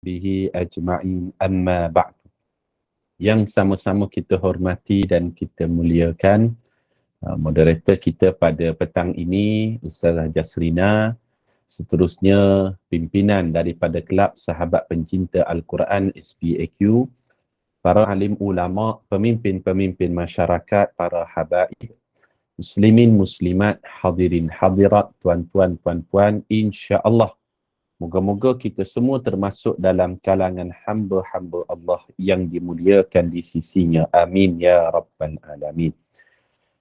bihi ajma'in amma ba'du. Yang sama-sama kita hormati dan kita muliakan moderator kita pada petang ini, Ustazah Jasrina, seterusnya pimpinan daripada Kelab Sahabat Pencinta Al-Quran SPAQ, para alim ulama, pemimpin-pemimpin masyarakat, para habaib, muslimin, muslimat, hadirin, hadirat, tuan-tuan, puan-puan, insya-Allah moga-moga kita semua termasuk dalam kalangan hamba-hamba Allah yang dimuliakan di sisinya. Amin ya rabbal alamin.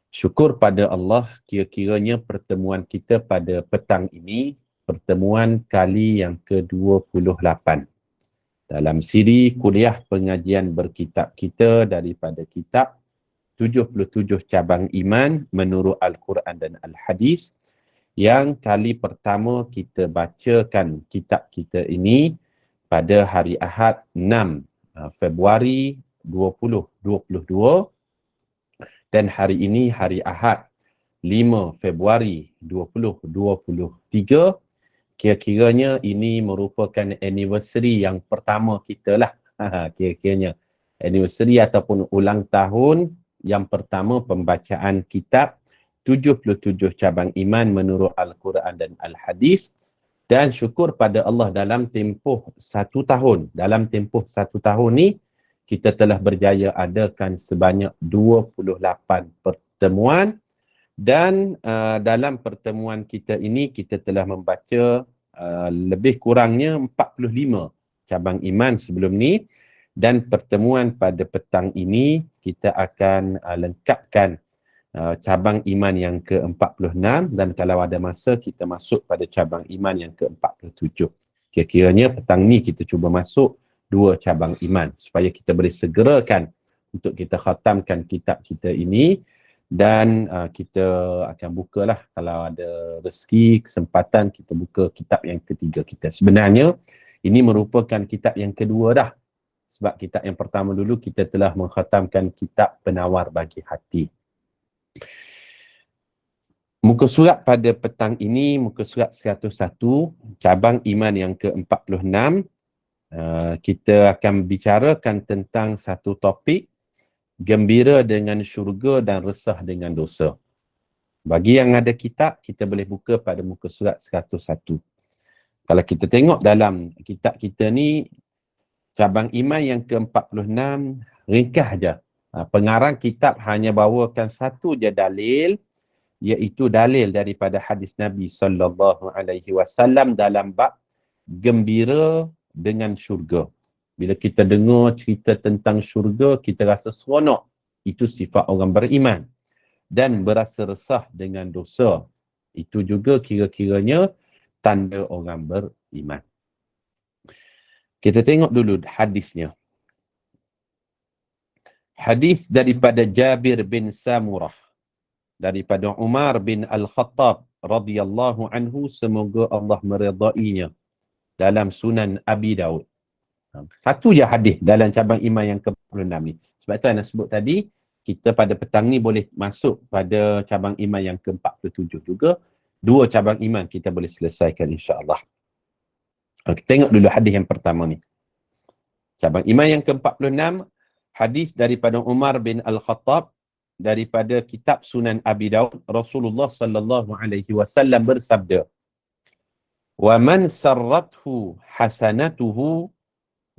Syukur pada Allah, kira-kiranya pertemuan kita pada petang ini pertemuan kali yang ke-28 dalam siri kuliah pengajian berkitab kita daripada kitab 77 cabang iman menurut Al-Quran dan Al-Hadis. Yang kali pertama kita bacakan kitab kita ini pada hari Ahad 6 Februari 2022 dan hari ini hari Ahad 5 Februari 2023. Kira-kiranya ini merupakan anniversary yang pertama kita lah. Kira-kiranya anniversary ataupun ulang tahun yang pertama pembacaan kitab 77 cabang iman menurut Al-Quran dan Al-Hadis. Dan syukur pada Allah dalam tempoh 1 tahun. Dalam tempoh 1 tahun ni, kita telah berjaya adakan sebanyak 28 pertemuan. Dan dalam pertemuan kita ini, kita telah membaca lebih kurangnya 45 cabang iman sebelum ni. Dan pertemuan pada petang ini, kita akan lengkapkan cabang iman yang ke-46 dan kalau ada masa kita masuk pada cabang iman yang ke-47. Kira-kiranya petang ni kita cuba masuk 2 cabang iman supaya kita boleh segerakan untuk kita khatamkan kitab kita ini dan kita akan bukalah kalau ada rezeki, kesempatan kita buka kitab yang ketiga kita. Sebenarnya ini merupakan kitab yang kedua dah. Sebab kitab yang pertama dulu kita telah mengkhatamkan kitab Penawar Bagi Hati. Muka surat pada petang ini, muka surat 101, cabang iman yang ke-46. Kita akan bicarakan tentang satu topik, gembira dengan syurga dan resah dengan dosa. Bagi yang ada kitab, kita boleh buka pada muka surat 101. Kalau kita tengok dalam kitab kita ni, cabang iman yang ke-46, ringkas je. Pengarang kitab hanya bawakan satu je dalil, iaitu dalil daripada hadis Nabi SAW dalam bab gembira dengan syurga. Bila kita dengar cerita tentang syurga, kita rasa seronok. Itu sifat orang beriman. Dan berasa resah dengan dosa. Itu juga kira-kiranya tanda orang beriman. Kita tengok dulu hadisnya. Hadis daripada Jabir bin Samurah, daripada Umar bin Al-Khattab radhiyallahu anhu, semoga Allah meridainya, dalam Sunan Abi Daud. Satu je hadis dalam cabang iman yang ke-46 ni. Sebab tu saya nak sebut tadi, kita pada petang ni boleh masuk pada cabang iman yang ke-47 juga. 2 cabang iman kita boleh selesaikan insya-Allah. Kita tengok dulu hadis yang pertama ni. Cabang iman yang ke-46, hadis daripada Umar bin Al-Khattab daripada kitab Sunan Abi Daud. Rasulullah sallallahu alaihi wasallam bersabda, "Wa man sarrathu hasanatuhu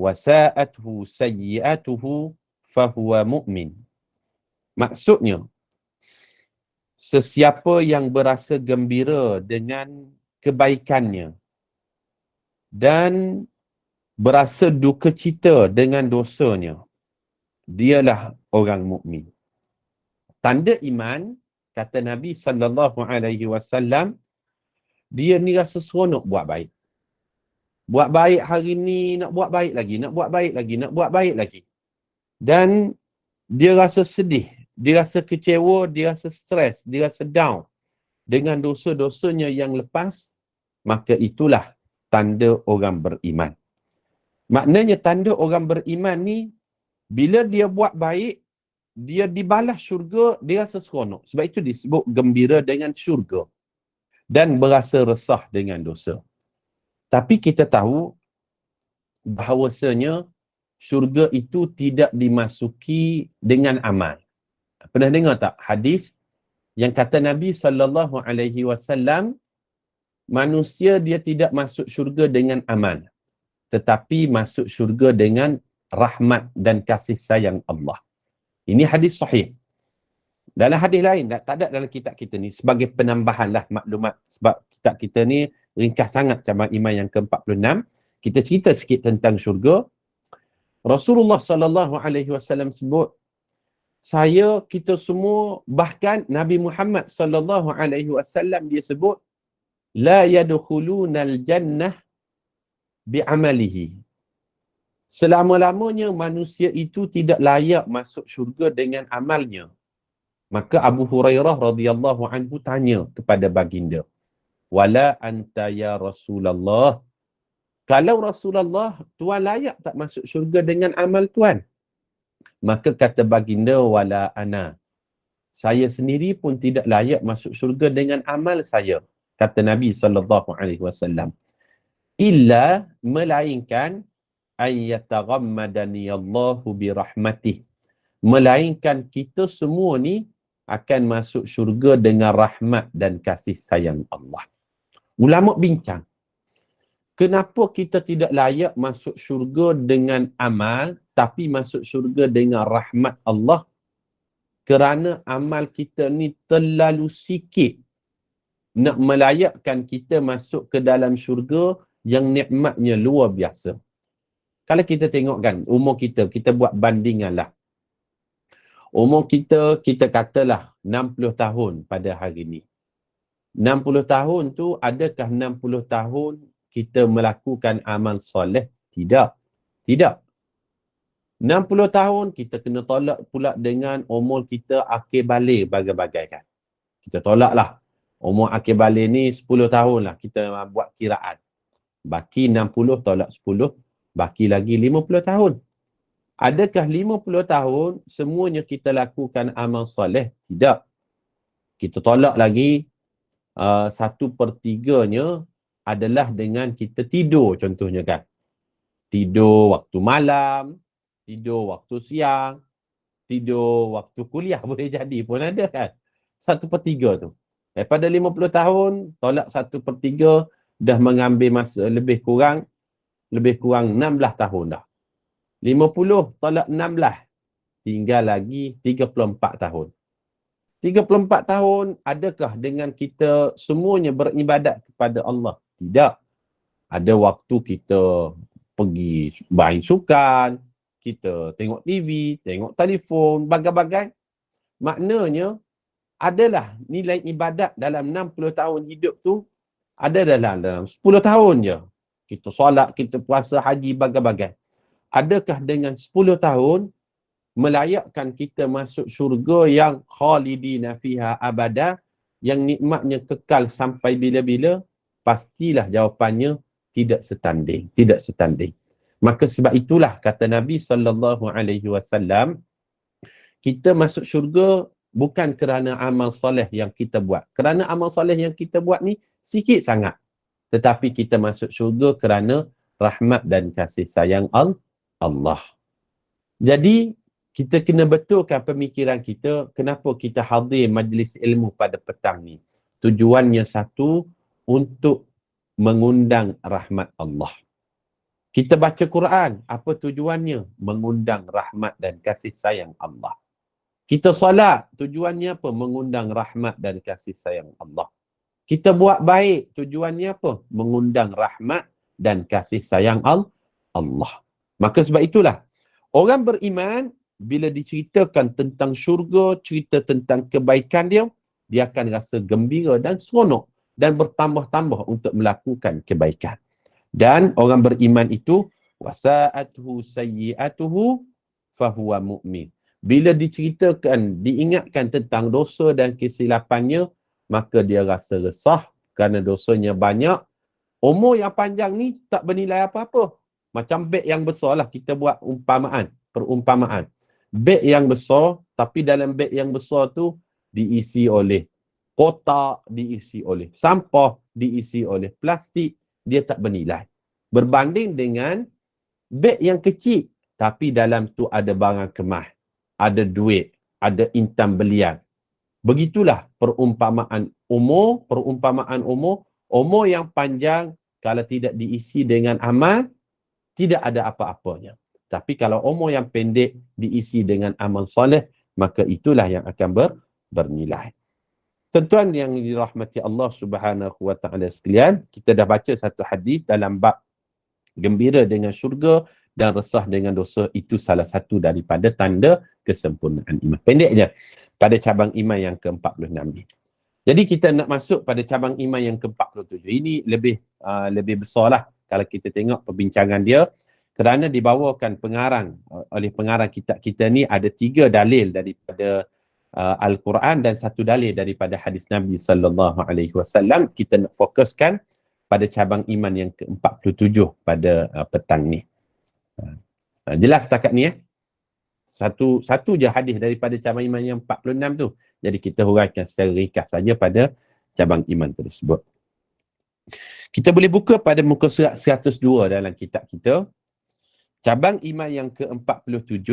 wa sa'athu sayyi'atuhu fahuwa mu'min." Maksudnya, sesiapa yang berasa gembira dengan kebaikannya dan berasa duka cita dengan dosanya, dialah orang mukmin. Tanda iman, kata Nabi SAW, dia ni rasa seronok buat baik. Buat baik hari ni, nak buat baik lagi, nak buat baik lagi, nak buat baik lagi. Dan dia rasa sedih, dia rasa kecewa, dia rasa stres, dia rasa down dengan dosa-dosanya yang lepas, maka itulah tanda orang beriman. Maknanya tanda orang beriman ni, bila dia buat baik, dia dibalas syurga, dia rasa seronok. Sebab itu disebut gembira dengan syurga. Dan berasa resah dengan dosa. Tapi kita tahu, bahawasanya syurga itu tidak dimasuki dengan amal. Pernah dengar tak hadis yang kata Nabi SAW, manusia dia tidak masuk syurga dengan amal, tetapi masuk syurga dengan rahmat dan kasih sayang Allah. Ini hadis sahih. Dalam hadis lain, tak ada dalam kitab kita ni, sebagai penambahan lah maklumat, sebab kitab kita ni ringkas sangat cabang iman yang ke-46. Kita cerita sikit tentang syurga. Rasulullah SAW sebut, kita semua, bahkan Nabi Muhammad SAW dia sebut, la yadkhulunal jannah bi'amalihi. Selama-lamanya manusia itu tidak layak masuk syurga dengan amalnya. Maka Abu Hurairah radhiyallahu anhu tanya kepada baginda, wala anta ya Rasulullah, kalau Rasulullah, Tuan layak tak masuk syurga dengan amal Tuan? Maka kata baginda, wala ana, saya sendiri pun tidak layak masuk syurga dengan amal saya, kata Nabi SAW. Illa, melainkan ayyataghammadani Allahu birahmatih, melainkan kita semua ni akan masuk syurga dengan rahmat dan kasih sayang Allah. Ulama bincang, kenapa kita tidak layak masuk syurga dengan amal, tapi masuk syurga dengan rahmat Allah? Kerana amal kita ni terlalu sikit nak melayakkan kita masuk ke dalam syurga yang nikmatnya luar biasa. Kalau kita tengok kan, umur kita buat bandingan lah. Umur kita katalah 60 tahun pada hari ni. 60 tahun tu, adakah 60 tahun kita melakukan amal soleh? Tidak. Tidak. 60 tahun kita kena tolak pula dengan umur kita akhir balik bagai-bagai kan. Kita tolak lah. Umur akhir balik ni 10 tahun lah kita buat kiraan. Baki 60 tolak 10, baki lagi 50 tahun. Adakah 50 tahun semuanya kita lakukan amal soleh? Tidak. Kita tolak lagi 1/3-nya adalah dengan kita tidur contohnya kan. Tidur waktu malam, tidur waktu siang, tidur waktu kuliah boleh jadi pun ada kan. 1/3 tu. Daripada 50 tahun, tolak 1/3 dah mengambil masa lebih kurang 16 tahun dah. 50 tolak 16, tinggal lagi 34 tahun. 34 tahun, adakah dengan kita semuanya beribadat kepada Allah? Tidak. Ada waktu kita pergi main sukan, kita tengok TV, tengok telefon, bagai-bagai. Maknanya, adalah nilai ibadat dalam 60 tahun hidup tu, ada dalam 10 tahun je. Kita solat, kita puasa, haji, bagai-bagai. Adakah dengan 10 tahun melayakkan kita masuk syurga yang khalidina fiha abada, yang nikmatnya kekal sampai bila-bila? Pastilah jawapannya tidak setanding, tidak setanding. Maka sebab itulah kata Nabi SAW, kita masuk syurga bukan kerana amal soleh yang kita buat. Kerana amal soleh yang kita buat ni sikit sangat. Tetapi kita masuk syurga kerana rahmat dan kasih sayang Allah. Jadi, kita kena betulkan pemikiran kita, kenapa kita hadir majlis ilmu pada petang ni. Tujuannya satu, untuk mengundang rahmat Allah. Kita baca Quran, apa tujuannya? Mengundang rahmat dan kasih sayang Allah. Kita solat, tujuannya apa? Mengundang rahmat dan kasih sayang Allah. Kita buat baik, tujuannya apa? Mengundang rahmat dan kasih sayang Allah. Maka sebab itulah, orang beriman, bila diceritakan tentang syurga, cerita tentang kebaikan dia, dia akan rasa gembira dan seronok dan bertambah-tambah untuk melakukan kebaikan. Dan orang beriman itu, wasa'atuhu sayyi'atuhu fahuwa mu'min. Bila diceritakan, diingatkan tentang dosa dan kesilapannya, maka dia rasa resah kerana dosanya banyak. Umur yang panjang ni tak bernilai apa-apa. Macam beg yang besar lah, kita buat perumpamaan. Beg yang besar, tapi dalam beg yang besar tu diisi oleh kotak, diisi oleh sampah, diisi oleh plastik, dia tak bernilai. Berbanding dengan Beg yang kecil, tapi dalam tu ada barang kemas, ada duit, ada intan belian. Begitulah perumpamaan umur yang panjang kalau tidak diisi dengan amal, tidak ada apa-apanya. Tapi kalau umur yang pendek diisi dengan amal soleh, maka itulah yang akan bernilai. Tuan-tuan yang dirahmati Allah Subhanahu wa taala sekalian, kita dah baca satu hadis dalam bab gembira dengan syurga dan resah dengan dosa, itu salah satu daripada tanda kesempurnaan iman. Pendek je pada cabang iman yang ke-46 ni. Jadi kita nak masuk pada cabang iman yang ke-47. Ini lebih besarlah kalau kita tengok perbincangan dia, kerana dibawakan pengarang oleh pengarang kitab kita ni ada 3 dalil daripada Al-Quran dan 1 dalil daripada hadis Nabi sallallahu alaihi wasallam. Kita nak fokuskan pada cabang iman yang ke-47 pada petang ni. Jelas setakat ni satu je hadis daripada cabang iman yang 46 tu. Jadi kita huraikan secara ringkas saja pada cabang iman tersebut. Kita boleh buka pada muka surat 102 dalam kitab kita. Cabang iman yang ke-47,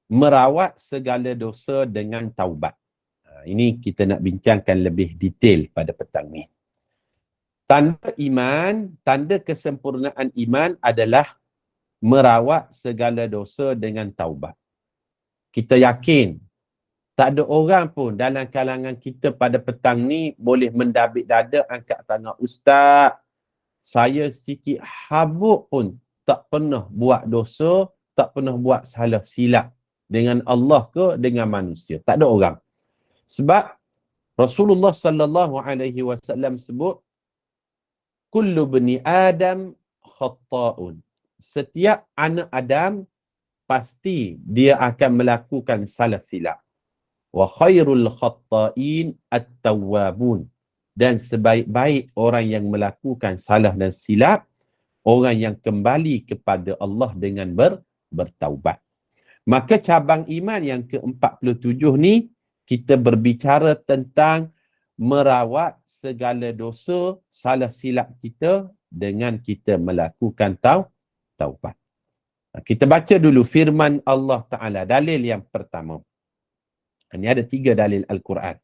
merawat segala dosa dengan taubat. Ini kita nak bincangkan lebih detail pada petang ni. Tanda iman, tanda kesempurnaan iman adalah merawat segala dosa dengan taubat. Kita yakin tak ada orang pun dalam kalangan kita pada petang ni boleh mendabik dada angkat tangan, Ustaz, saya sikit habuk pun tak pernah buat dosa, tak pernah buat salah silap dengan Allah ke dengan manusia. Tak ada orang. Sebab Rasulullah sallallahu alaihi wasallam sebut, kullu bani Adam khatta'un. Setiap anak Adam pasti dia akan melakukan salah silap. Wa khairul khatta'in at-tawwabun. Dan sebaik-baik orang yang melakukan salah dan silap, orang yang kembali kepada Allah dengan bertaubat. Maka cabang iman yang ke-47 ni, kita berbicara tentang merawat segala dosa, salah silap kita dengan kita melakukan taubat. Kita baca dulu firman Allah Ta'ala, dalil yang pertama. Ini ada 3 dalil Al-Quran.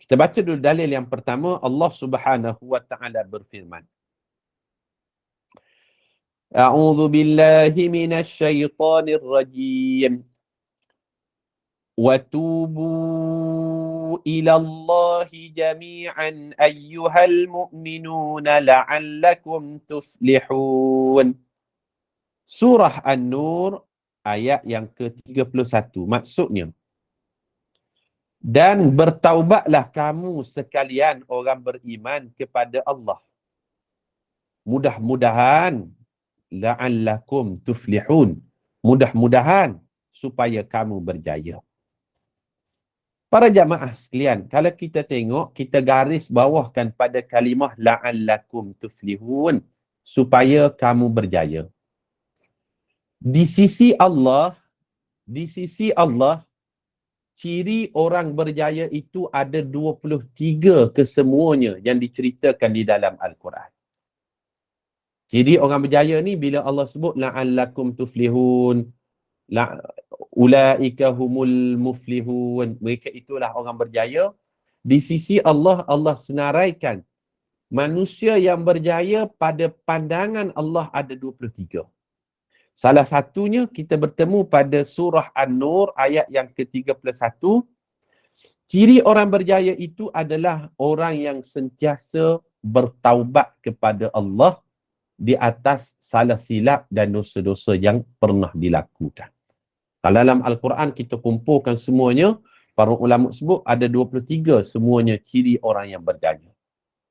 Kita baca dulu dalil yang pertama. Allah Subhanahu wa Ta'ala berfirman, A'udzu billahi minasy syaithanir rajim. Wa tubu ila Allahi jami'an ayyuhal mu'minuna la'allakum tuflihun. Surah An-Nur ayat yang ke-31. Maksudnya, dan bertaubatlah kamu sekalian orang beriman kepada Allah. Mudah-mudahan la'allakum tuflihun. Mudah-mudahan supaya kamu berjaya. Para jamaah sekalian, kalau kita tengok, kita garis bawahkan pada kalimah la'allakum tuflihun, supaya kamu berjaya. Di sisi Allah, ciri orang berjaya itu ada 23 kesemuanya yang diceritakan di dalam Al-Quran. Ciri orang berjaya ni bila Allah sebut la'allakum tuflihun, ulaika humul muflihun, mereka itulah orang berjaya. Di sisi Allah, Allah senaraikan manusia yang berjaya pada pandangan Allah ada 23. Salah satunya kita bertemu pada surah An-Nur ayat yang ke-31. Ciri orang berjaya itu adalah orang yang sentiasa bertaubat kepada Allah di atas salah silap dan dosa-dosa yang pernah dilakukan. Kalau dalam Al-Quran kita kumpulkan semuanya, para ulama sebut ada 23 semuanya ciri orang yang berjaya.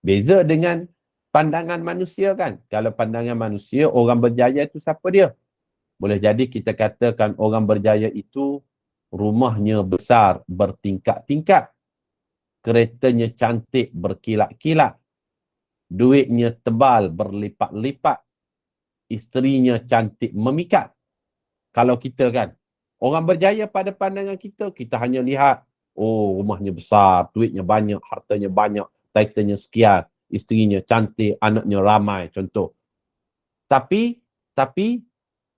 Beza dengan pandangan manusia kan. Kalau pandangan manusia, orang berjaya itu siapa dia? Boleh jadi kita katakan orang berjaya itu rumahnya besar bertingkat-tingkat, keretanya cantik berkilat-kilat, duitnya tebal berlipat-lipat, isterinya cantik memikat. Kalau kita kan, orang berjaya pada pandangan kita, kita hanya lihat, oh rumahnya besar, duitnya banyak, hartanya banyak, titlenya sekian, isterinya cantik, anaknya ramai, contoh. Tapi Tapi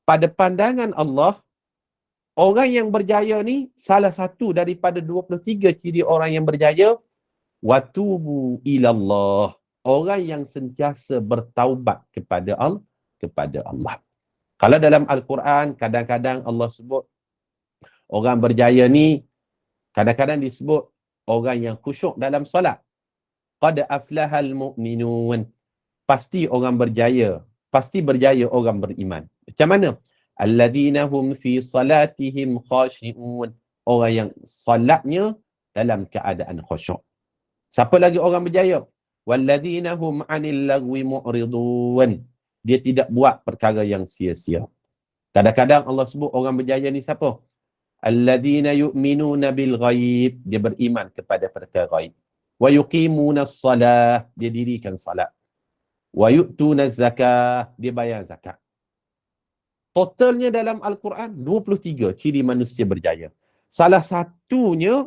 pada pandangan Allah, orang yang berjaya ni salah satu daripada 23 ciri orang yang berjaya, watubu ilallah. Orang yang sentiasa bertaubat kepada Allah. Kalau dalam Al-Quran, kadang-kadang Allah sebut orang berjaya ni, kadang-kadang disebut orang yang khusyuk dalam solat. Qad aflahal mu'minun. Pasti orang berjaya. Pasti berjaya orang beriman. Macam mana? Alladzina hum fi salatihim khashi'un. Orang yang salatnya dalam keadaan khusyuk. Siapa lagi orang berjaya? Walladzina hum 'anil lagwi mu'ridun. Dia tidak buat perkara yang sia-sia. Kadang-kadang Allah sebut orang berjaya ni siapa? Alladzina yu'minuna bil ghaib. Dia beriman kepada perkara ghaib. Wa yuqimuna as-salah. Dia dirikan salat. Wa yu'tuna zakah. Dia bayar zakat. Totalnya dalam Al-Quran 23 ciri manusia berjaya. Salah satunya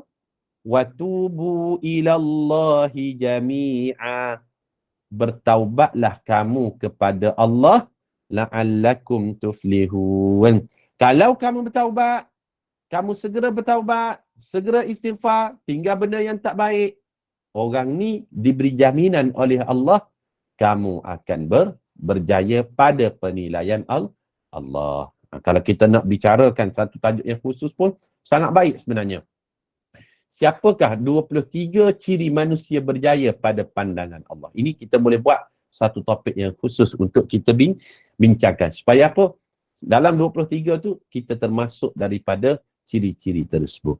watubu ilallahi jami'a. Bertaubatlah kamu kepada Allah la'allakum tuflihun. Kalau kamu bertaubat, kamu segera bertaubat, segera istighfar, tinggal benda yang tak baik, orang ni diberi jaminan oleh Allah, kamu akan berjaya pada penilaian Allah. Kalau kita nak bicarakan satu tajuk yang khusus pun sangat baik sebenarnya. Siapakah 23 ciri manusia berjaya pada pandangan Allah? Ini kita boleh buat satu topik yang khusus untuk kita bincangkan. Supaya apa? Dalam 23 tu kita termasuk daripada ciri-ciri tersebut.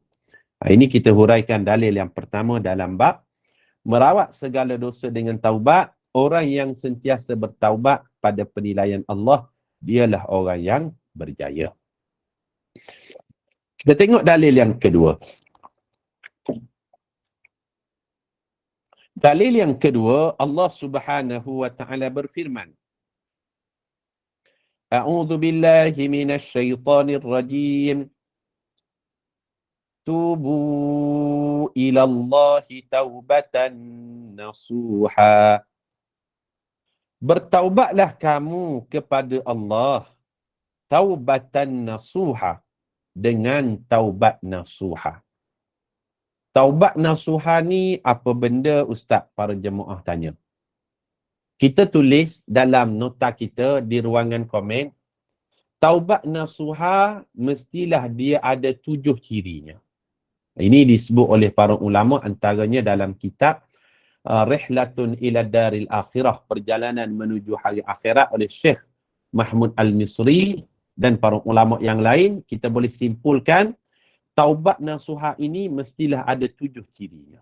Ini kita huraikan dalil yang pertama dalam bab merawat segala dosa dengan taubat. Orang yang sentiasa bertaubat pada penilaian Allah, dialah orang yang berjaya. Kita tengok dalil yang kedua. Dalil yang kedua, Allah Subhanahu wa taala berfirman, A'udzu billahi minasy syaithanir rajim. Tubu ilallahi taubatan nasuha. Bertaubatlah kamu kepada Allah taubatan nasuha, dengan taubat nasuha. Taubat nasuha ni apa benda, Ustaz? Para jemaah tanya. Kita tulis dalam nota kita di ruangan komen, taubat nasuha mestilah dia ada 7 cirinya. Ini disebut oleh para ulama, antaranya dalam kitab Rihlatun ila Daril Akhirah, perjalanan menuju hari akhirat oleh Syekh Mahmud Al-Misri dan para ulama yang lain. Kita boleh simpulkan taubat nasuha ini mestilah ada 7 cirinya.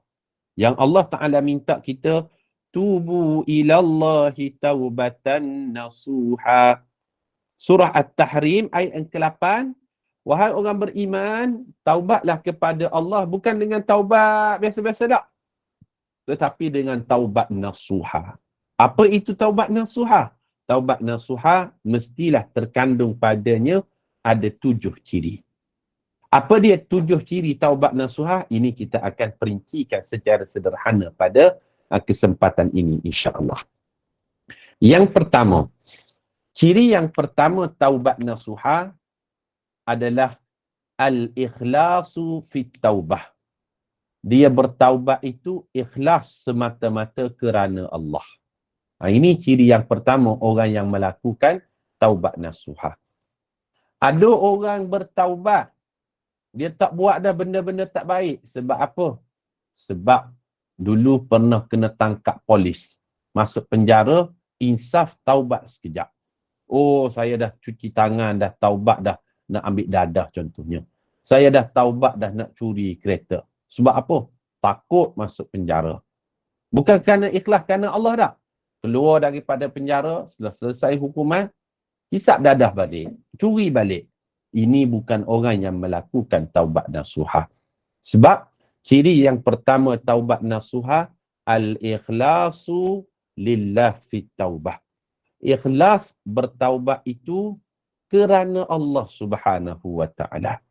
Yang Allah Ta'ala minta kita, tubu ilallahi taubatan nasuha. Surah At-Tahrim ayat yang ke-8. Wahai orang beriman, taubatlah kepada Allah bukan dengan taubat biasa-biasa tak, tetapi dengan taubat nasuha. Apa itu taubat nasuha? Taubat nasuha mestilah terkandung padanya ada 7 ciri. Apa dia 7 ciri taubat nasuha? Ini kita akan perincikan secara sederhana pada kesempatan ini, insya-Allah. Yang pertama, ciri yang pertama taubat nasuha adalah al-ikhlasu fit taubah. Dia bertaubat itu ikhlas semata-mata kerana Allah. Ini ciri yang pertama orang yang melakukan taubat nasuha. Ada orang bertaubat, dia tak buat dah benda-benda tak baik. Sebab apa? Sebab dulu pernah kena tangkap polis, masuk penjara, insaf taubat sekejap. Oh, saya dah cuci tangan, dah taubat dah nak ambil dadah contohnya. Saya dah taubat dah nak curi kereta. Sebab apa? Takut masuk penjara. Bukan kerana ikhlas, kerana Allah dah. Keluar daripada penjara, setelah selesai hukuman, hisap dadah balik, curi balik. Ini bukan orang yang melakukan taubat nasuha. Sebab ciri yang pertama taubat nasuha, al-ikhlasu lillah fit taubah. Ikhlas bertaubat itu kerana Allah Subhanahu wa taala.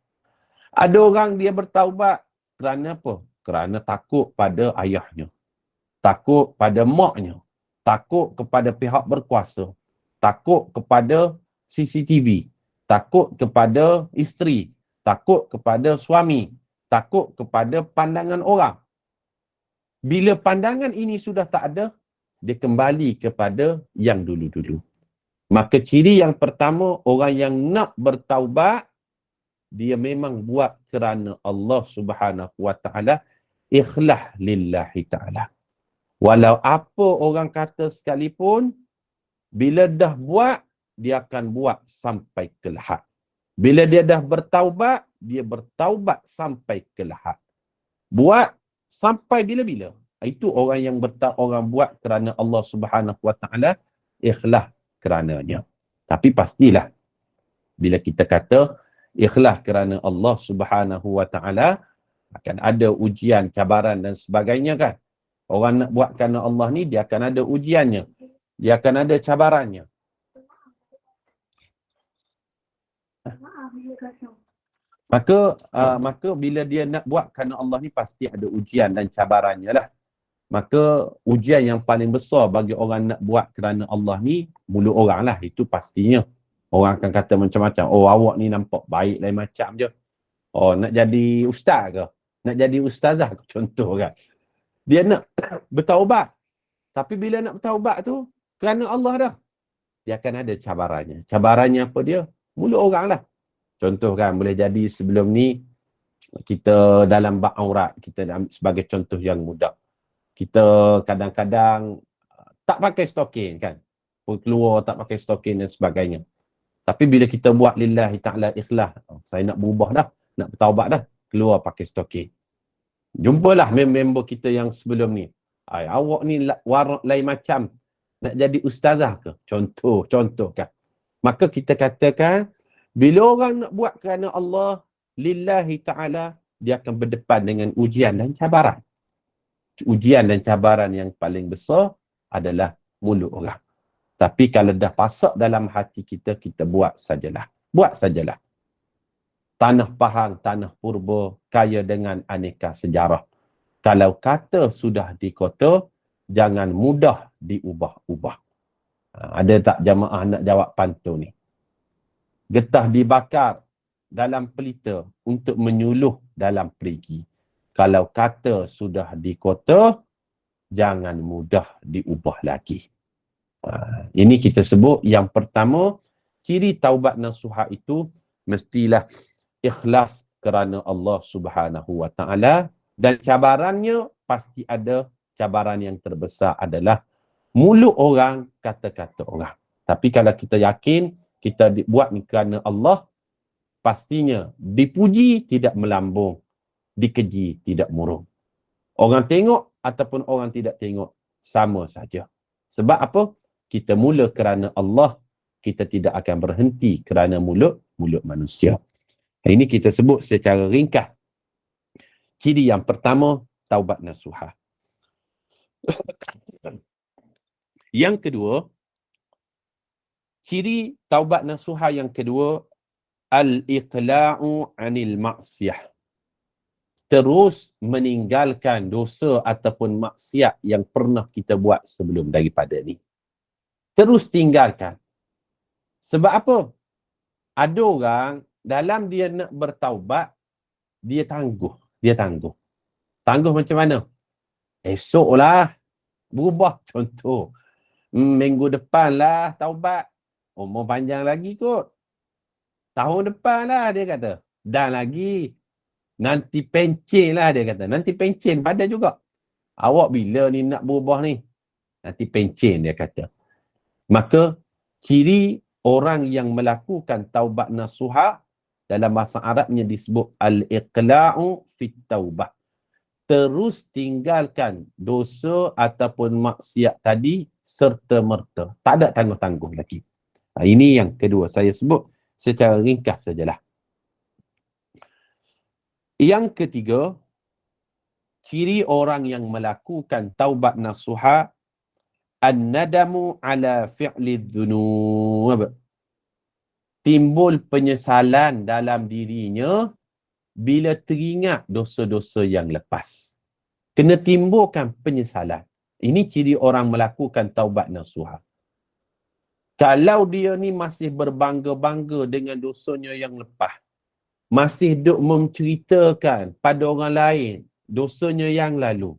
Ada orang dia bertaubat kerana apa? Kerana takut pada ayahnya, takut pada maknya, takut kepada pihak berkuasa, takut kepada CCTV, takut kepada isteri, takut kepada suami, takut kepada pandangan orang. Bila pandangan ini sudah tak ada, dia kembali kepada yang dulu-dulu. Maka ciri yang pertama, orang yang nak bertaubat, dia memang buat kerana Allah Subhanahu Wa Taala, ikhlas lillahi ta'ala. Walau apa orang kata sekalipun, bila dah buat, dia akan buat sampai ke lahad. Bila dia dah bertaubat, dia bertaubat sampai ke lahad. Buat sampai bila-bila. Itu orang yang orang buat kerana Allah Subhanahu Wa Taala, ikhlas kerananya. Tapi pastilah, bila kita kata ikhlas kerana Allah Subhanahu Wa Taala, akan ada ujian, cabaran dan sebagainya kan. Orang nak buat kerana Allah ni, dia akan ada ujiannya. Dia akan ada cabarannya. Maka bila dia nak buat kerana Allah ni, pasti ada ujian dan cabarannya lah. Maka ujian yang paling besar bagi orang nak buat kerana Allah ni, mulut orang lah. Itu pastinya. Orang akan kata macam-macam. Oh, awak ni nampak baik lain macam je. Oh, nak jadi ustaz ke? Nak jadi ustazah ke? Contoh kan. Dia nak bertaubat. Tapi bila nak bertaubat tu, kerana Allah dah. Dia akan ada cabarannya. Cabarannya apa dia? Mulut orang lah. Contoh kan, boleh jadi sebelum ni, kita dalam bab aurat, kita ambil sebagai contoh yang mudah. Kita kadang-kadang tak pakai stokin kan. Keluar tak pakai stokin dan sebagainya. Tapi bila kita buat lillahi ta'ala ikhlas, saya nak berubah dah, nak bertaubat dah, keluar pakai stokin. Jumpalah member kita yang sebelum ni. Awak ni warak lain macam, nak jadi ustazah ke? Contoh kan. Maka kita katakan, bila orang nak buat kerana Allah, lillahi ta'ala, dia akan berdepan dengan ujian dan cabaran. Ujian dan cabaran yang paling besar adalah mulut orang. Tapi kalau dah pasak dalam hati kita, kita buat sajalah. Buat sajalah. Tanah Pahang, tanah purba, kaya dengan aneka sejarah. Kalau kata sudah di kota, jangan mudah diubah-ubah. Ada tak jamaah nak jawab pantun ni? Getah dibakar dalam pelita untuk menyuluh dalam perigi. Kalau kata sudah di kota, jangan mudah diubah lagi. Ini kita sebut yang pertama, ciri taubat nasuha itu mestilah ikhlas kerana Allah Subhanahu Wa Taala, dan cabarannya pasti ada. Cabaran yang terbesar adalah mulut orang, kata-kata orang. Tapi kalau kita yakin kita buat ni kerana Allah, pastinya dipuji tidak melambung, dikeji tidak murung. Orang tengok ataupun orang tidak tengok, sama saja. Sebab apa? Kita mula kerana Allah, kita tidak akan berhenti kerana mulut manusia. Ini kita sebut secara ringkas. Ciri yang pertama, taubat nasuha. Yang kedua, ciri taubat nasuha yang kedua, al-iqla'u 'anil ma'siyah. Terus meninggalkan dosa ataupun maksiat yang pernah kita buat sebelum daripada ni. Terus tinggalkan. Sebab apa? Ada orang, dalam dia nak bertaubat, dia tangguh. Tangguh macam mana? Esoklah berubah. Contoh, minggu depan lah taubat. Umur panjang lagi kot. Tahun depan lah dia kata. Dan lagi. Nanti pencen lah dia kata. Nanti pencen pada juga. Awak bila ni nak berubah ni? Nanti pencen dia kata. Maka ciri orang yang melakukan taubat nasuha, dalam bahasa Arabnya disebut al-iqla'u fit taubah. Terus tinggalkan dosa ataupun maksiat tadi serta-merta. Tak ada tangguh-tangguh lagi. Ini yang kedua saya sebut secara ringkas sajalah. Yang ketiga, ciri orang yang melakukan taubat nasuha, an-nadamu ala fi'li dhunub. Timbul penyesalan dalam dirinya bila teringat dosa-dosa yang lepas. Kena timbulkan penyesalan. Ini ciri orang melakukan taubat nasuha. Kalau dia ni masih berbangga-bangga dengan dosanya yang lepas, masih duk menceritakan pada orang lain dosanya yang lalu,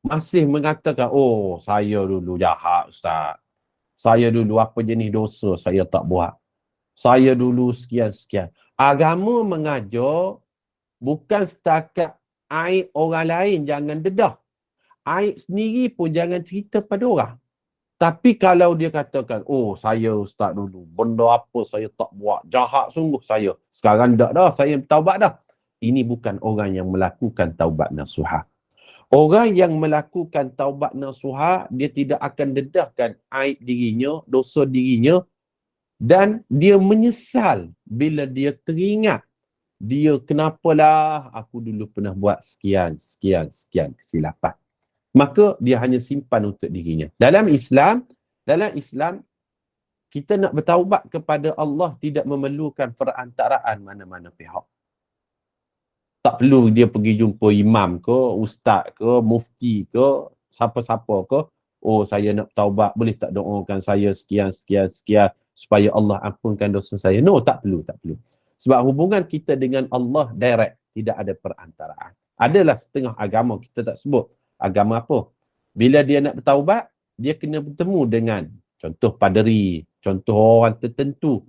masih mengatakan, oh saya dulu jahat Ustaz, saya dulu apa jenis dosa saya tak buat, saya dulu sekian-sekian. Agama mengajar bukan setakat aib orang lain jangan dedah, aib sendiri pun jangan cerita pada orang. Tapi kalau dia katakan, oh saya Ustaz dulu, benda apa saya tak buat, jahat sungguh saya, sekarang tak dah, saya taubat dah. Ini bukan orang yang melakukan taubat nasuha. Orang yang melakukan taubat nasuha, dia tidak akan dedahkan aib dirinya, dosa dirinya, dan dia menyesal bila dia teringat, dia kenapalah aku dulu pernah buat sekian kesilapan. Maka dia hanya simpan untuk dirinya. Dalam Islam, kita nak bertaubat kepada Allah tidak memerlukan perantaraan mana-mana pihak. Tak perlu dia pergi jumpa imam ke, ustaz ke, mufti ke, siapa-siapa ke. Oh, saya nak bertaubat, boleh tak doakan saya sekian supaya Allah ampunkan dosa saya. No, tak perlu. Sebab hubungan kita dengan Allah direct, tidak ada perantaraan. Adalah setengah agama kita tak sebut. Agama apa? Bila dia nak bertaubat, dia kena bertemu dengan contoh paderi, contoh orang tertentu.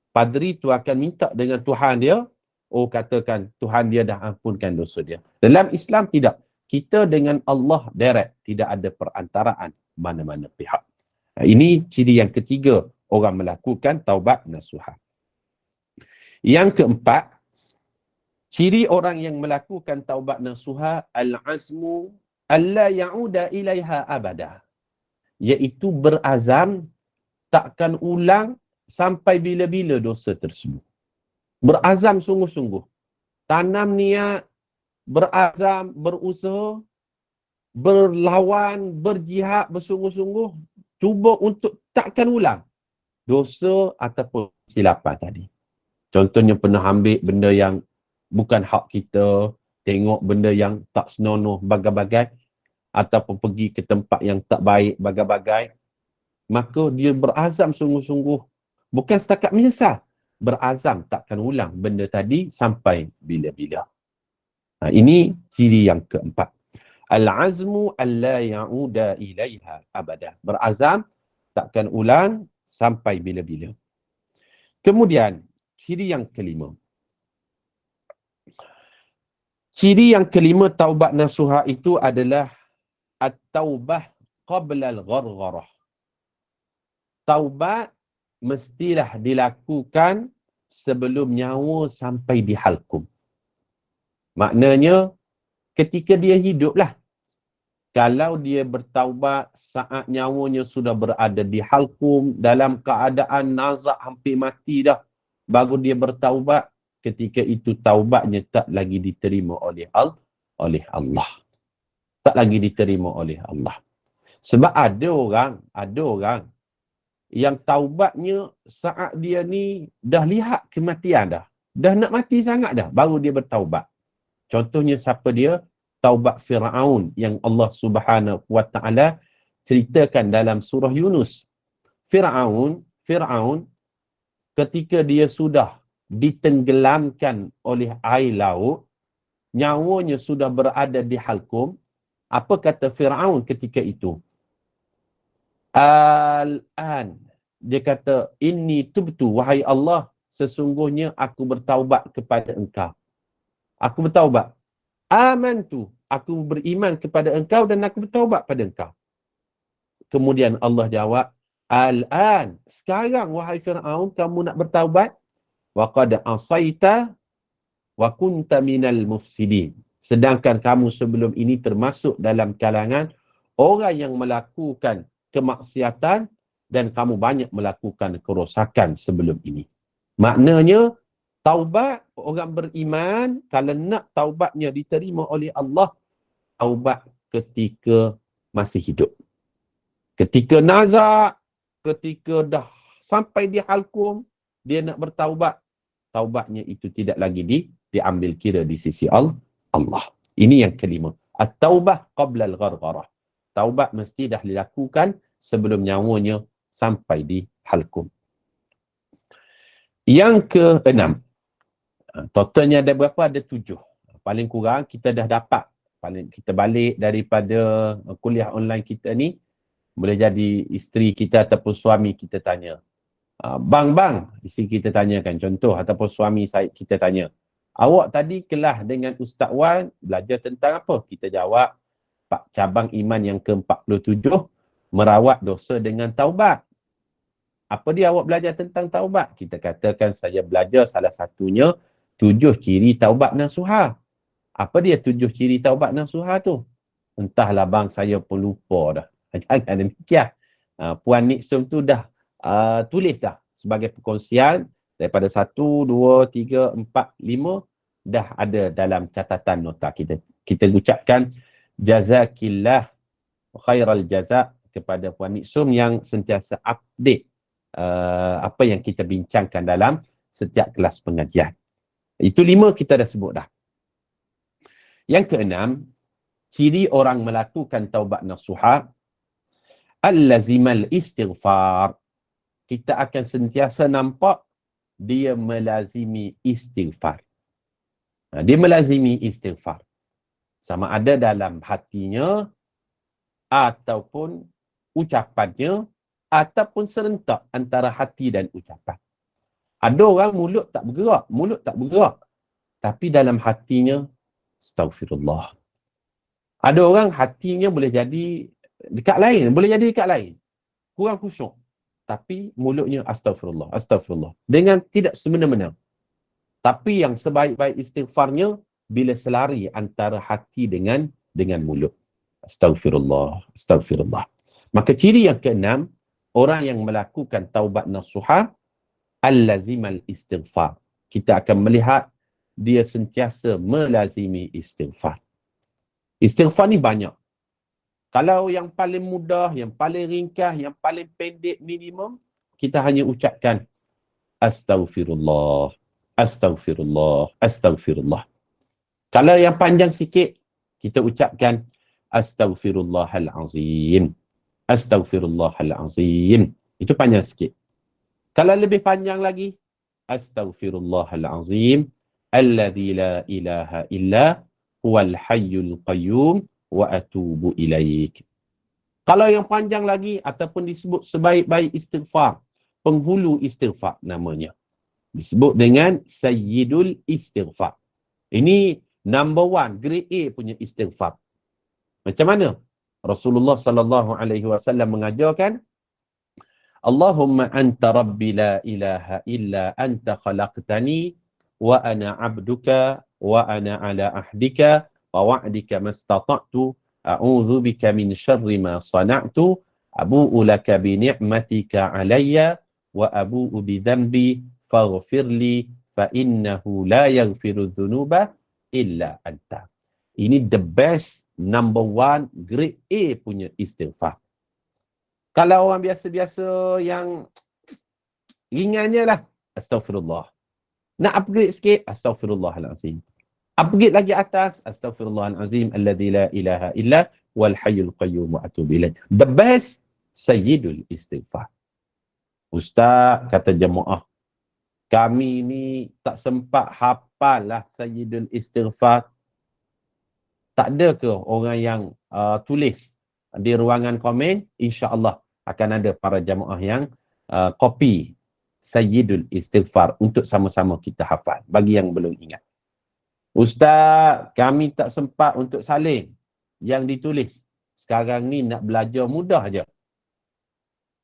Paderi tu akan minta dengan Tuhan dia, oh katakan Tuhan dia dah ampunkan dosa dia. Dalam Islam tidak. Kita dengan Allah direct, tidak ada perantaraan mana-mana pihak. Ini ciri yang ketiga orang melakukan taubat nasuha. Yang keempat, ciri orang yang melakukan taubat nasuha, al-azmu alla ya'uda ilaiha abada. Iaitu berazam takkan ulang sampai bila-bila dosa tersebut. Berazam sungguh-sungguh. Tanam niat, berazam, berusaha, berlawan, berjihad, bersungguh-sungguh, cuba untuk takkan ulang dosa ataupun silapan tadi. Contohnya pernah ambil benda yang bukan hak kita, tengok benda yang tak senonoh bagai-bagai, ataupun pergi ke tempat yang tak baik bagai-bagai, maka dia berazam sungguh-sungguh, bukan setakat menyesal, berazam takkan ulang benda tadi sampai bila-bila. Ini ciri yang keempat. Al-azmu alla ya'uda ilaiha abada. Berazam takkan ulang sampai bila-bila. Kemudian, ciri yang kelima. Ciri yang kelima taubat nasuha itu adalah at-taubah qabla al-ghargharah. Taubat mestilah dilakukan sebelum nyawa sampai di halkum. Maknanya, ketika dia hiduplah. Kalau dia bertaubat saat nyawanya sudah berada di halkum, dalam keadaan nazak hampir mati dah, baru dia bertaubat, ketika itu taubatnya tak lagi diterima oleh Allah. Tak lagi diterima oleh Allah. Sebab ada orang yang taubatnya saat dia ni dah lihat kematian dah nak mati sangat dah, baru dia bertaubat. Contohnya siapa dia? Taubat Fir'aun yang Allah Subhanahu wa ta'ala ceritakan dalam surah Yunus. Fir'aun ketika dia sudah ditenggelamkan oleh air laut, nyawanya sudah berada di halkum, apa kata Fir'aun ketika itu? Al-an, dia kata, inni tubtu, wahai Allah, sesungguhnya aku bertaubat kepada engkau. Aku bertaubat. Amantu, aku beriman kepada engkau dan aku bertaubat pada engkau. Kemudian Allah jawab, al-an, sekarang wahai Fir'aun kamu nak bertaubat? Wa qad asaita wa kunta minal mufsidin. Sedangkan kamu sebelum ini termasuk dalam kalangan orang yang melakukan kemaksiatan dan kamu banyak melakukan kerosakan sebelum ini. Maknanya, taubat orang beriman, kalau nak taubatnya diterima oleh Allah, taubat ketika masih hidup. Ketika nazak, ketika dah sampai di halkum, dia nak bertaubat, taubatnya itu tidak lagi diambil kira di sisi Allah. Ini yang kelima. At-taubah qabla al-ghargharah. Taubat mesti dah dilakukan sebelum nyawanya sampai di halkum. Yang keenam, totalnya ada berapa? Ada 7. Paling kurang kita dah dapat. Paling kita balik daripada kuliah online kita ni, boleh jadi isteri kita ataupun suami kita tanya. Bang, isteri kita tanyakan contoh, ataupun suami saya kita tanya. Awak tadi kelas dengan Ustaz Wan belajar tentang apa? Kita jawab, cabang iman yang ke-47, merawat dosa dengan taubat. Apa dia awak belajar tentang taubat? Kita katakan saya belajar salah satunya 7 ciri taubat nasuha. Apa dia 7 ciri taubat nasuha tu? Entahlah bang, saya pun lupa dah. Jangan demikian. Puan Niksum tu dah tulis dah sebagai perkongsian daripada 1, 2, 3, 4, 5 dah ada dalam catatan nota kita. Kita ucapkan jazakillah khairal jazak kepada Puan Niksum yang sentiasa update apa yang kita bincangkan dalam setiap kelas pengajian. Itu 5 kita dah sebut dah. Yang keenam, ciri orang melakukan taubat nasuha, al-lazimal istighfar. Kita akan sentiasa nampak dia melazimi istighfar. Dia melazimi istighfar. Sama ada dalam hatinya, ataupun ucapannya, ataupun serentak antara hati dan ucapan. Ada orang mulut tak bergerak. Tapi dalam hatinya, astaghfirullah. Ada orang hatinya boleh jadi dekat lain. Kurang khusyuk. Tapi mulutnya astagfirullah. Dengan tidak semena-mena. Tapi yang sebaik-baik istighfarnya, bila selari antara hati dengan mulut. Astagfirullah. Maka ciri yang keenam, orang yang melakukan taubat nasuha, al-lazimal istighfar. Kita akan melihat dia sentiasa melazimi istighfar. Istighfar ni banyak. Kalau yang paling mudah, yang paling ringkas, yang paling pendek minimum, kita hanya ucapkan Astaghfirullah. Kalau yang panjang sikit, kita ucapkan Astaghfirullahalazim. Itu panjang sikit. Kalau lebih panjang lagi, Astaghfirullahalazim. Alladzi la ilaha illa huwal hayyul qayyum wa atubu ilaik. Kalau yang panjang lagi ataupun disebut sebaik-baik istighfar, penghulu istighfar namanya. Disebut dengan Sayyidul Istighfar. Ini number 1, grade A punya istighfar. Macam mana? Rasulullah sallallahu alaihi wasallam mengajarkan, Allahumma anta rabbi la ilaha illa anta khalaqtani wa ana abduka wa ana ala ahdika wa wa'dika mastata'tu a'udzu bika min syarri ma sana'tu abu'u laka bi ni'matika alayya wa abu'u bi dhanbi faghfirli fa innahu la yaghfiru dhunuba illa anta. Ini the best number 1 grade A punya istighfar. Kalau orang biasa-biasa yang ringannya lah, astaghfirullah. Nak upgrade sikit, astaghfirullahalazim. Upgrade lagi atas, astaghfirullahalazim alladzi la ilaha illa wal hayyul qayyum wa atubu ilaih. The best sayyidul istighfar. Ustaz kata jemaah, kami ni tak sempat hafal lah sayyidul istighfar. Tak ada ke orang yang tulis di ruangan komen? InsyaAllah akan ada para jemaah yang copy Sayyidul Istighfar untuk sama-sama kita hafal. Bagi yang belum ingat. Ustaz, kami tak sempat untuk salin yang ditulis. Sekarang ni nak belajar mudah je.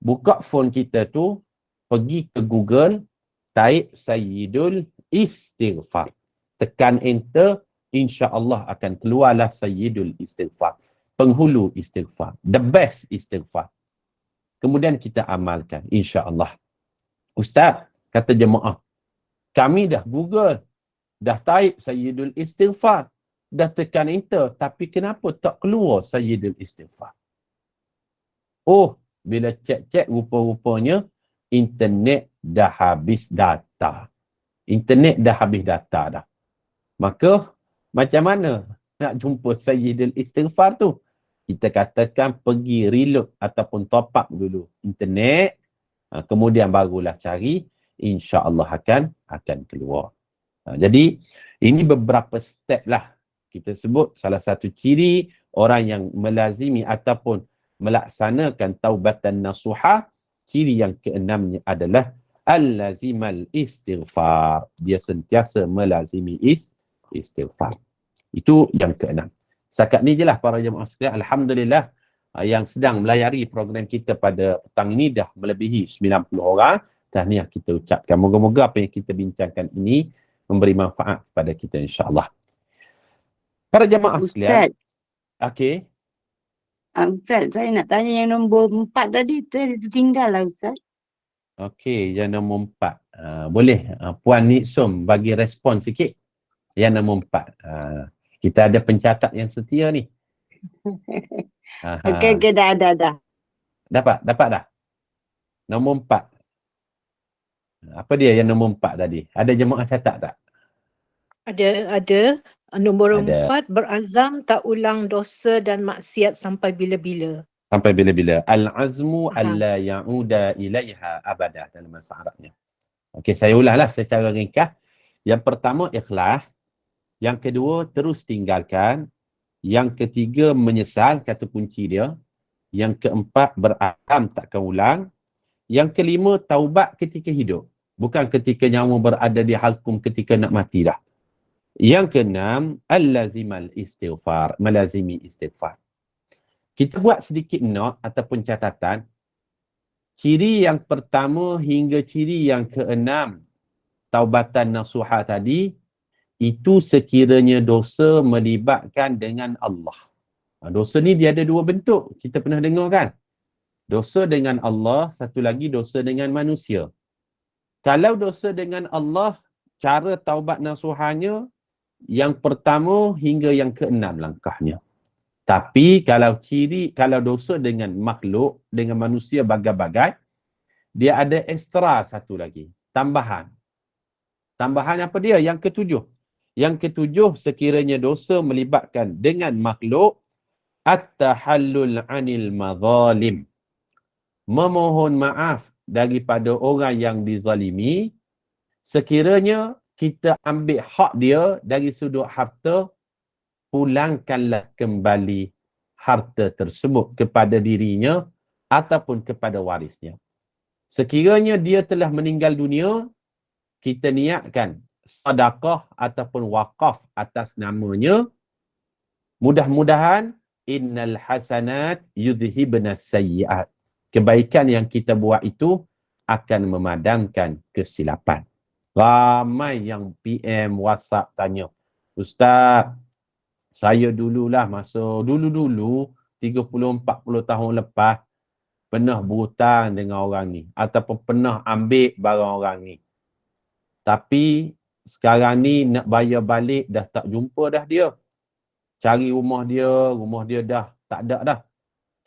Buka phone kita tu, pergi ke Google, type Sayyidul Istighfar. Tekan enter, insya-Allah akan keluarlah Sayyidul Istighfar. Penghulu istighfar. The best istighfar. Kemudian kita amalkan, insya-Allah. Ustaz, kata jemaah, kami dah Google, dah type Sayyidul Istighfar, dah tekan enter, tapi kenapa tak keluar Sayyidul Istighfar? Oh, bila cek-cek rupa-rupanya, internet dah habis data. Internet dah habis data dah. Maka, macam mana nak jumpa Sayyidul Istighfar tu? Kita katakan pergi reload ataupun top up dulu internet. Kemudian barulah cari, insya-Allah akan keluar. Jadi ini beberapa step lah. Kita sebut salah satu ciri orang yang melazimi ataupun melaksanakan taubatan nasuha, ciri yang keenamnya adalah al-lazimal istighfar. Dia sentiasa melazimi istighfar. Itu yang keenam. Setakat ni je lah para jemaah sekalian. Alhamdulillah yang sedang melayari program kita pada petang ini dah melebihi 90 orang. Tahniah kita ucapkan. Moga-moga apa yang kita bincangkan ini memberi manfaat kepada kita insya-Allah. Para jemaah sekalian. Ustaz. Okey. Ustaz, saya nak tanya yang nombor 4 tadi, tertinggal lah Ustaz. Okey, yang nombor 4. Boleh Puan Niksum bagi respon sikit. Yang nombor 4. Kita ada pencatat yang setia ni. Okey, dah. Dapat dah. Nombor 4. Apa dia yang nombor 4 tadi? Ada jemaah catat tak? Ada. Nombor Ada. 4, berazam tak ulang dosa dan maksiat sampai bila-bila. Sampai bila-bila. Al-azmu alla ya'uda ilaiha abada dalam bahasa Arabnya. Okey, saya ulanglah secara ringkas. Yang pertama, ikhlas. Yang kedua, terus tinggalkan. Yang ketiga, menyesal, kata kunci dia. Yang keempat, berazam takkan ulang. Yang kelima, taubat ketika hidup. Bukan ketika nyawa berada di halkum ketika nak mati dah. Yang keenam, al-lazimal istighfar. Melazimi istighfar. Kita buat sedikit note ataupun catatan. Ciri yang pertama hingga ciri yang keenam taubatan nasuha tadi, itu sekiranya dosa melibatkan dengan Allah. Dosa ni dia ada dua bentuk. Kita pernah dengar kan? Dosa dengan Allah, satu lagi dosa dengan manusia. Kalau dosa dengan Allah, cara taubat nasuhanya, yang pertama hingga yang keenam langkahnya. Tapi kalau dosa dengan makhluk, dengan manusia bagai-bagai, dia ada ekstra satu lagi. Tambahan. Tambahan apa dia? Yang ketujuh. Yang ketujuh, sekiranya dosa melibatkan dengan makhluk, at-tahallul anil mazalim. Memohon maaf daripada orang yang dizalimi, sekiranya kita ambil hak dia dari sudut harta, pulangkanlah kembali harta tersebut kepada dirinya ataupun kepada warisnya. Sekiranya dia telah meninggal dunia, kita niatkan sedekah ataupun wakaf atas namanya. Mudah-mudahan innal hasanat yudhibna sayyi'at. Kebaikan yang kita buat itu akan memadamkan kesilapan. Ramai yang PM WhatsApp tanya, Ustaz, saya dululah masa dulu 30-40 tahun lepas pernah berhutang dengan orang ni ataupun pernah ambil barang orang ni. Tapi sekarang ni nak bayar balik dah tak jumpa dah dia. Cari rumah dia dah tak ada dah.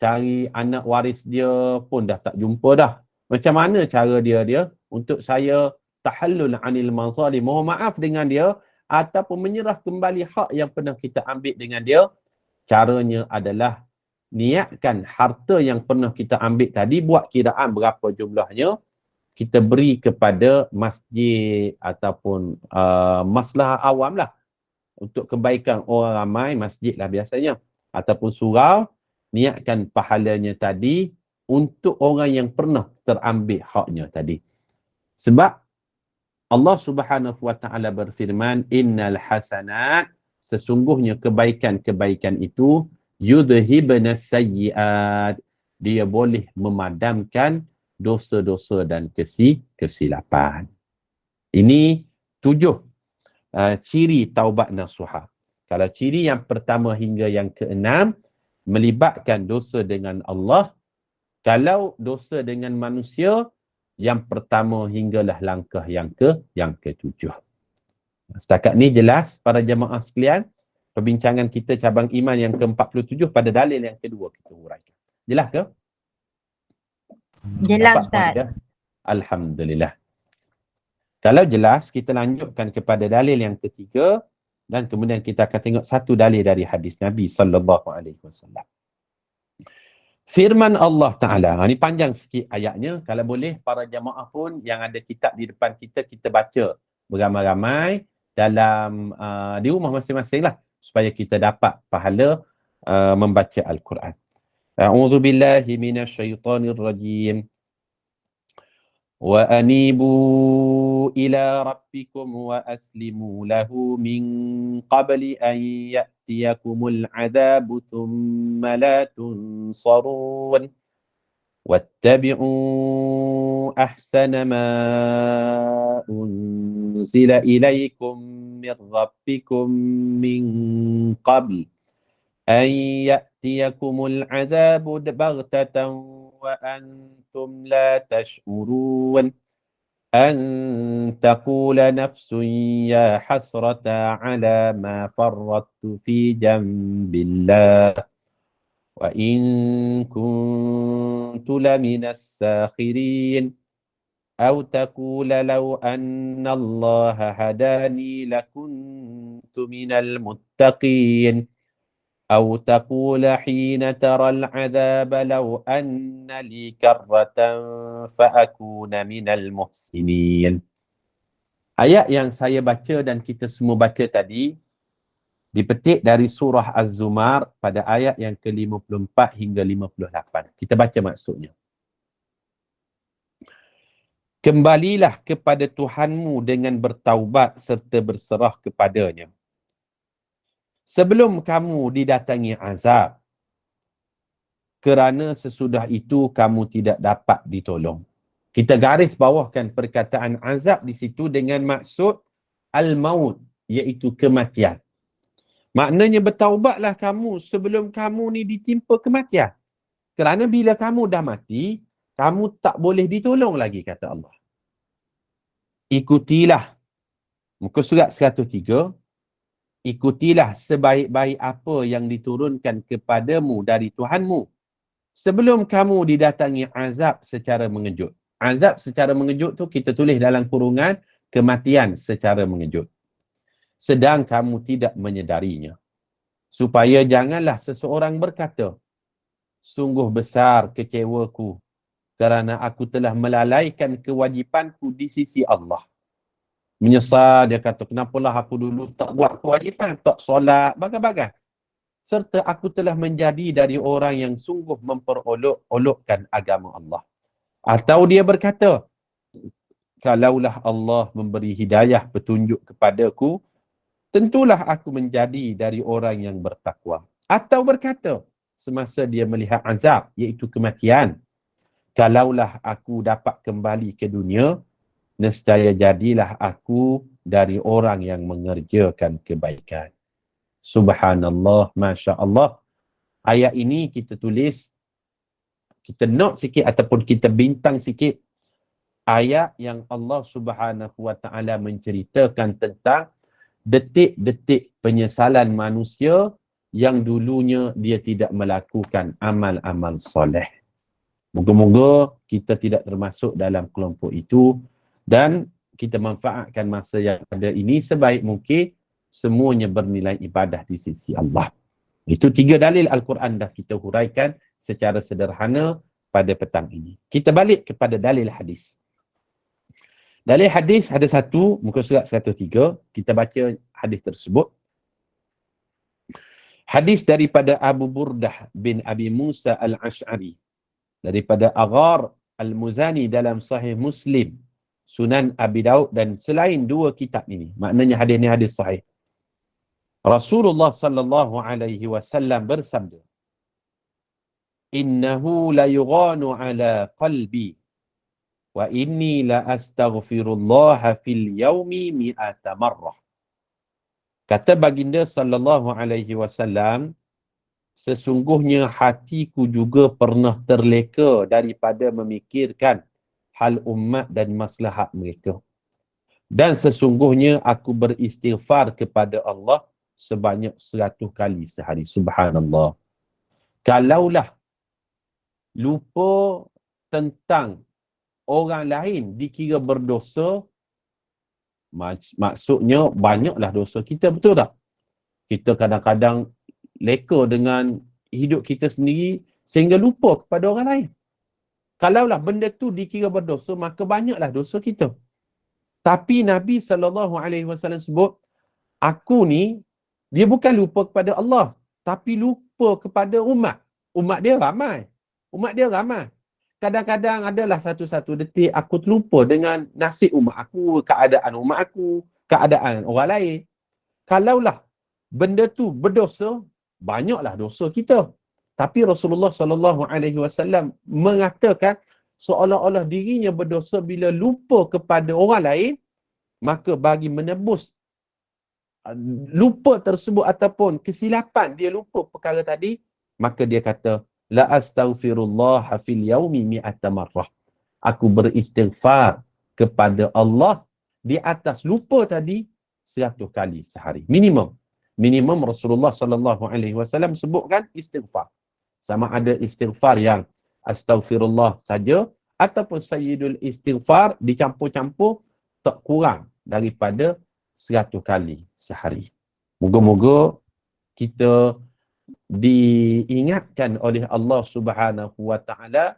Cari anak waris dia pun dah tak jumpa dah. Macam mana cara dia untuk saya tahallul anil mazalim, mohon maaf dengan dia ataupun menyerah kembali hak yang pernah kita ambil dengan dia? Caranya adalah niatkan harta yang pernah kita ambil tadi, buat kiraan berapa jumlahnya, kita beri kepada masjid ataupun maslahah awam lah. Untuk kebaikan orang ramai, masjid lah biasanya. Ataupun surau, niatkan pahalanya tadi untuk orang yang pernah terambil haknya tadi. Sebab Allah Subhanahu wa taala berfirman, innal hasanat, sesungguhnya kebaikan-kebaikan itu yudhibna sayyiat, dia boleh memadamkan dosa-dosa dan kesilapan. Ini 7 ciri taubat nasuha. Kalau ciri yang pertama hingga yang keenam melibatkan dosa dengan Allah. Kalau dosa dengan manusia, yang pertama hinggalah langkah yang ke-7. Setakat ni jelas para jemaah sekalian, perbincangan kita cabang iman yang ke-47 pada dalil yang kedua kita huraikan. Jelas ke? Jelas Ustaz. Alhamdulillah. Kalau jelas, kita lanjutkan kepada dalil yang ketiga dan kemudian kita akan tengok satu dalil dari hadis Nabi sallallahu alaihi wasallam. Firman Allah Ta'ala. Ini panjang sikit ayatnya. Kalau boleh, para jamaah pun yang ada kitab di depan kita, kita baca beramai-ramai dalam di rumah masing-masing lah. Supaya kita dapat pahala membaca Al-Quran. A'udzu billahi minasyaitonir rajim. Wa anibu ila rabbikum wa aslimu lahu min qabli an ya'tiyakumul 'adzabu thumma la tunsarun. واتبعوا أحسن ما أنزل إليكم من ربكم من قبل أن يأتيكم العذاب بغتة وأنتم لا تشعرون أن تقول نفس يا حسرة على ما فرطت في جنب الله وإن كنت لمن الساخرين أو تقول لو أن الله هداني لكنت من المتقين أو تقول حين ترى العذاب لو أن لي كرة فأكون من المحسنين. Ayat yang saya baca dan kita semua baca tadi dipetik dari surah Az-Zumar pada ayat yang ke-54 hingga 58. Kita baca maksudnya. Kembalilah kepada Tuhanmu dengan bertaubat serta berserah kepadanya. Sebelum kamu didatangi azab, kerana sesudah itu kamu tidak dapat ditolong. Kita garis bawahkan perkataan azab di situ dengan maksud al-maut, iaitu kematian. Maknanya bertaubatlah kamu sebelum kamu ni ditimpa kematian. Kerana bila kamu dah mati, kamu tak boleh ditolong lagi, kata Allah. Ikutilah, muka surat 103, ikutilah sebaik-baik apa yang diturunkan kepadamu dari Tuhanmu sebelum kamu didatangi azab secara mengejut. Azab secara mengejut tu kita tulis dalam kurungan kematian secara mengejut. Sedang kamu tidak menyedarinya. Supaya janganlah seseorang berkata, sungguh besar kecewaku kerana aku telah melalaikan kewajipanku di sisi Allah. Menyesal, dia kata, kenapalah aku dulu tak buat kewajipan, tak solat, bagai-bagai. Serta aku telah menjadi dari orang yang sungguh memperolok-olokkan agama Allah. Atau dia berkata, kalaulah Allah memberi hidayah petunjuk kepadaku, tentulah aku menjadi dari orang yang bertakwa. Atau berkata, semasa dia melihat azab, iaitu kematian, kalaulah aku dapat kembali ke dunia, nescaya jadilah aku dari orang yang mengerjakan kebaikan. Subhanallah, Masya Allah. Ayat ini kita tulis, kita note sikit ataupun kita bintang sikit. Ayat yang Allah Subhanahu Wa Ta'ala menceritakan tentang detik-detik penyesalan manusia yang dulunya dia tidak melakukan amal-amal soleh. Moga-moga kita tidak termasuk dalam kelompok itu dan kita manfaatkan masa yang ada ini sebaik mungkin, semuanya bernilai ibadah di sisi Allah. Itu 3 dalil Al-Quran dah kita huraikan secara sederhana pada petang ini. Kita balik kepada dalil hadis. Dalil hadis ada satu, muka surat 103. Kita baca hadis tersebut. Hadis daripada Abu Burdah bin Abi Musa al-Ash'ari. Daripada Aghar al-Muzani dalam Sahih Muslim, Sunan Abi Daud dan selain 2 kitab ini. Maknanya hadis ini hadis sahih. Rasulullah sallallahu alaihi wasallam bersabda, "Innahu la yughanu ala qalbi wa inni la astaghfirullah fil yaumi mi'ata marrah." Kata baginda sallallahu alaihi wasallam, sesungguhnya hatiku juga pernah terleka daripada memikirkan hal umat dan maslahat mereka. Dan sesungguhnya aku beristighfar kepada Allah sebanyak 100 kali sehari. Subhanallah. Kalaulah lupa tentang orang lain dikira berdosa, maksudnya banyaklah dosa kita, betul tak? Kita kadang-kadang leka dengan hidup kita sendiri, sehingga lupa kepada orang lain. Kalaulah benda tu dikira berdosa, maka banyaklah dosa kita. Tapi Nabi SAW sebut, aku ni, dia bukan lupa kepada Allah, tapi lupa kepada umat. Umat dia ramai. Kadang-kadang adalah satu-satu detik aku terlupa dengan nasib umat aku, keadaan umat aku, keadaan orang lain. Kalaulah benda tu berdosa, banyaklah dosa kita. Tapi Rasulullah SAW mengatakan seolah-olah dirinya berdosa bila lupa kepada orang lain, maka bagi menebus lupa tersebut ataupun kesilapan dia lupa perkara tadi, maka dia kata, la astaghfirullah fil yaumi mi'ata marrah. Aku beristighfar kepada Allah di atas lupa tadi 100 kali sehari. Minimum Rasulullah SAW sebutkan istighfar. Sama ada istighfar yang astaghfirullah saja ataupun sayyidul istighfar dicampur-campur, tak kurang daripada 100 kali sehari. Moga-moga kita diingatkan oleh Allah Subhanahu wa taala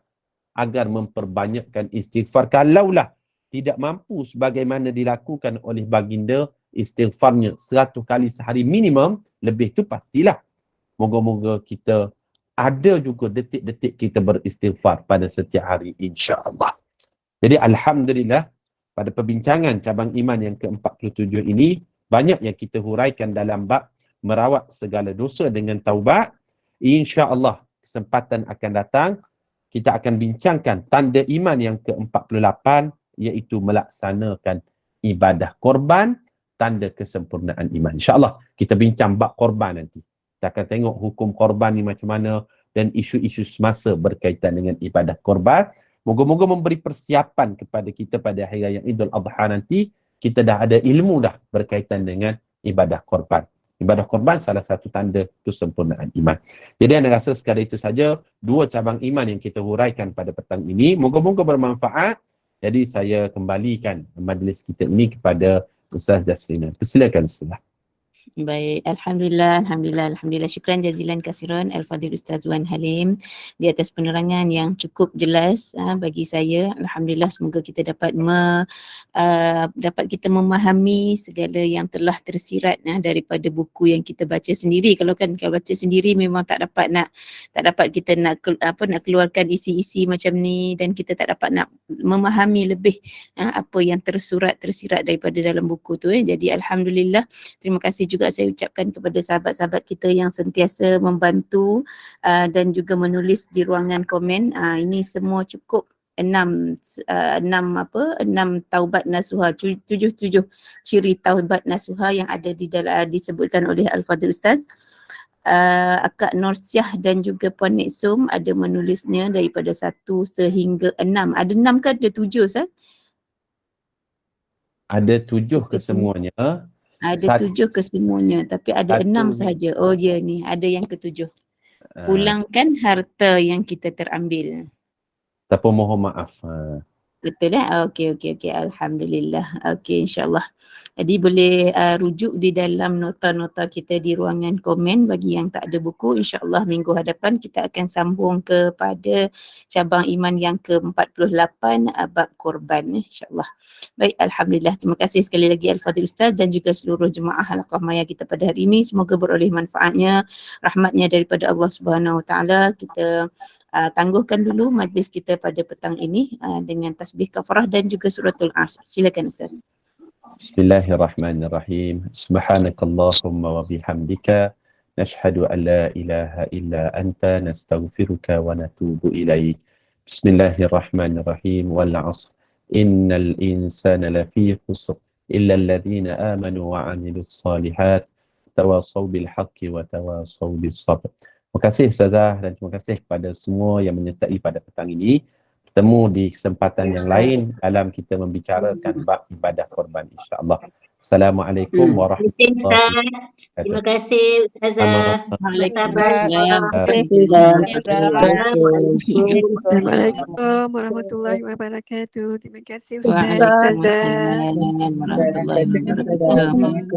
agar memperbanyakkan istighfar. Kalaulah tidak mampu sebagaimana dilakukan oleh baginda, istighfarnya 100 kali sehari minimum, lebih tu pastilah. Moga-moga kita ada juga detik-detik kita beristighfar pada setiap hari, insya-Allah. Jadi alhamdulillah, pada perbincangan cabang iman yang ke-47 ini, banyak yang kita huraikan dalam bab merawat segala dosa dengan taubat. Insya-Allah kesempatan akan datang kita akan bincangkan tanda iman yang ke-48, iaitu melaksanakan ibadah korban, tanda kesempurnaan iman. Insya-Allah kita bincang bab korban nanti. Kita akan tengok hukum korban ni macam mana dan isu-isu semasa berkaitan dengan ibadah korban. Moga-moga memberi persiapan kepada kita pada hari raya Idul Adha nanti, kita dah ada ilmu dah berkaitan dengan ibadah korban. Ibadah korban salah satu tanda kesempurnaan iman. Jadi anda rasa sekadar itu saja 2 cabang iman yang kita huraikan pada petang ini. Moga-moga bermanfaat. Jadi saya kembalikan majlis kita ini kepada Ustaz Jasrina. Persilakan Ustaz. Baik, Alhamdulillah. Syukran jazilan kasiran Al-Fadhil Ustaz Wan Halim di atas penerangan yang cukup jelas bagi saya. Alhamdulillah, semoga kita dapat dapat kita memahami segala yang telah tersirat daripada buku yang kita baca sendiri. Kalau baca sendiri memang tak dapat kita nak keluarkan isi-isi macam ni, dan kita tak dapat nak memahami lebih apa yang tersirat daripada dalam buku tu. Jadi alhamdulillah, terima kasih juga saya ucapkan kepada sahabat-sahabat kita yang sentiasa membantu dan juga menulis di ruangan komen. Ini semua cukup 6 taubat nasuha, 7 ciri taubat nasuha yang ada di dalam disebutkan oleh Al-Fadhil Ustaz. Akak Norsyah dan juga Puan Niksum ada menulisnya daripada 1 sehingga 6. Ada 6 ke ada 7 Ustaz? Ada 7 ke semuanya. Ada 7 ke semuanya, tapi ada 6 sahaja. Oh dia ni, ada yang ke-7. Pulangkan harta yang kita terambil. Tapi mohon maaf. Betul Okey. Alhamdulillah. Okey, insya-Allah. Jadi boleh rujuk di dalam nota-nota kita di ruangan komen bagi yang tak ada buku. InsyaAllah minggu hadapan kita akan sambung kepada cabang iman yang ke-48, bab korban, insyaAllah. Baik, Alhamdulillah. Terima kasih sekali lagi Al-Fadhil Ustaz dan juga seluruh jemaah Halaqah Maya kita pada hari ini. Semoga beroleh manfaatnya, rahmatnya daripada Allah Subhanahu Wa Taala. Kita tangguhkan dulu majlis kita pada petang ini dengan tasbih kafarah dan juga suratul Asr. Silakan Ustaz. Bismillahirrahmanirrahim. Subhanakallahumma wa bihamdika nashhadu an la ilaha illa anta nastaghfiruka wa natubu ilaik. Bismillahirrahmanirrahim. Wal 'asr. Innal insana lafi khusr illa alladhina amanu wa 'amilus solihat tawasaw bil haqqi wa tawasaw bis sabr. Terima kasih Ustazah dan terima kasih kepada semua yang menyertai pada petang ini. Bertemu di kesempatan yang lain dalam kita membicarakan bab ibadah korban, insya-Allah. Assalamualaikum warahmatullahi wabarakatuh. Terima kasih Ustazah. Waalaikumsalam. Assalamualaikum warahmatullahi wabarakatuh. Terima kasih Ustazah. Waalaikumsalam warahmatullahi wabarakatuh.